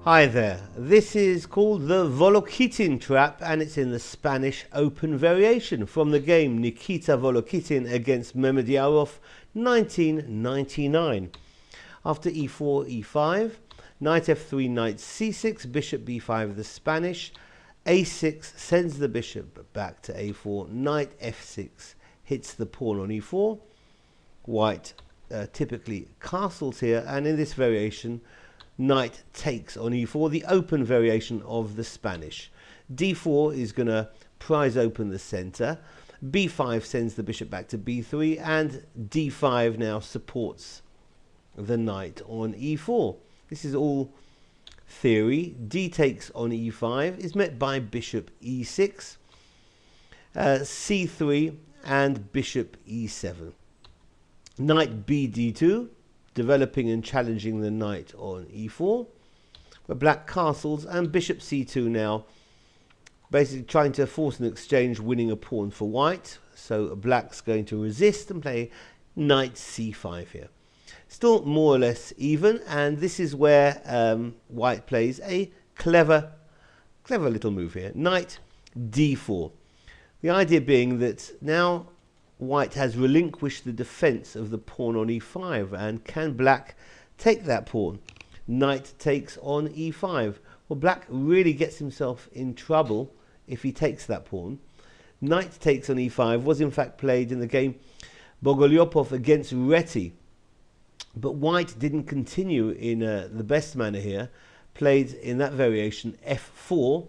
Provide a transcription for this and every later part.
Hi there, this is called the Volokitin trap and it's in the Spanish Open variation from the game Nikita Volokitin against Mehmediyarov 1999. After e4, e5, knight f3, knight c6, bishop b5 the Spanish, a6 sends the bishop back to a4, knight f6 hits the pawn on e4, white typically castles here, and in this variation knight takes on e4, the open variation of the Spanish. d4 is going to prise open the center, b5 sends the bishop back to b3, and d5 now supports the knight on e4. This is all theory. D takes on e5 is met by bishop e6, c3 and bishop e7. Knight b d2, developing and challenging the knight on e4, where black castles, and bishop c2 now basically trying to force an exchange, winning a pawn for white. So black's going to resist and play knight c5 here. Still more or less even, and this is where white plays a clever little move here. Knight d4. The idea being that now white has relinquished the defense of the pawn on e5, and can black take that pawn? Knight takes on e5. Well, black really gets himself in trouble if he takes that pawn. Knight takes on e5 was in fact played in the game Bogolyopov against Reti, but white didn't continue in the best manner here, played in that variation f4,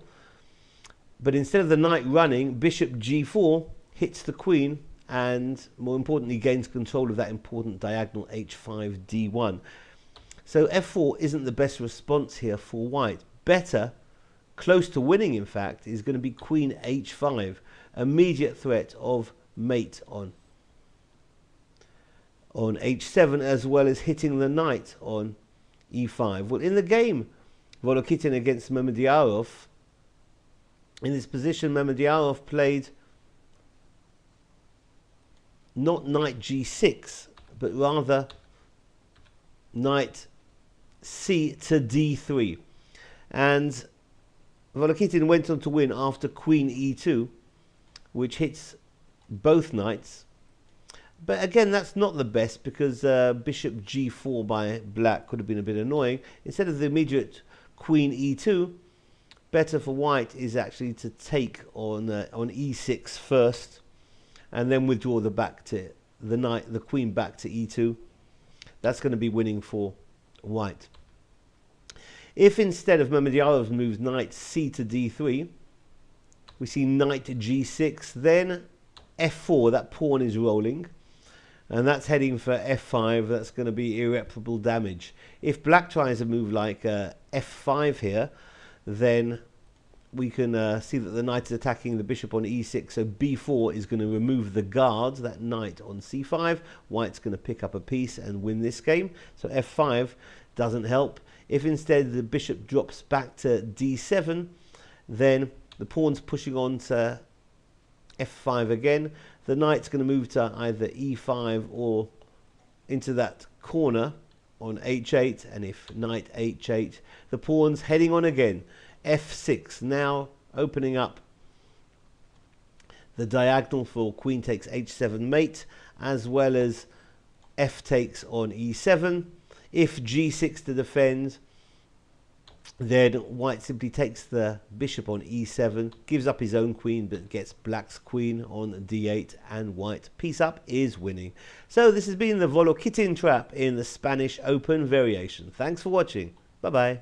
but instead of the knight running, bishop g4 hits the queen, and more importantly gains control of that important diagonal h5 d1. So f4 isn't the best response here for white. Better, close to winning in fact, is going to be queen h5, immediate threat of mate on h7, as well as hitting the knight on e5. Well, in the game Volokitin against Mehmediyarov, in this position Mehmediyarov played not knight g6, but rather knight c to d3. And Volokitin went on to win after queen e2, which hits both knights. But again, that's not the best, because bishop g4 by black could have been a bit annoying. Instead of the immediate queen e2, better for white is actually to take on e6 first, and then withdraw the queen back to e2. That's going to be winning for white. If instead of Mehmediyarov moves knight c to d3, we see knight g6, then f4, that pawn is rolling, and that's heading for f5. That's going to be irreparable damage. If black tries a move like f5 here, then we can see that the knight is attacking the bishop on e6, so b4 is going to remove the guards, that knight on c5. White's going to pick up a piece and win this game, so f5 doesn't help. If instead the bishop drops back to d7, then the pawn's pushing on to f5 again. The knight's going to move to either e5 or into that corner on h8, and if knight h8, the pawn's heading on again. f6 now opening up the diagonal for queen takes h7 mate, as well as f takes on e7. If g6 to defend, then white simply takes the bishop on e7, gives up his own queen, but gets black's queen on d8, and white piece up is winning. So this has been the Volokitin trap in the Spanish Open variation. Thanks for watching. Bye bye.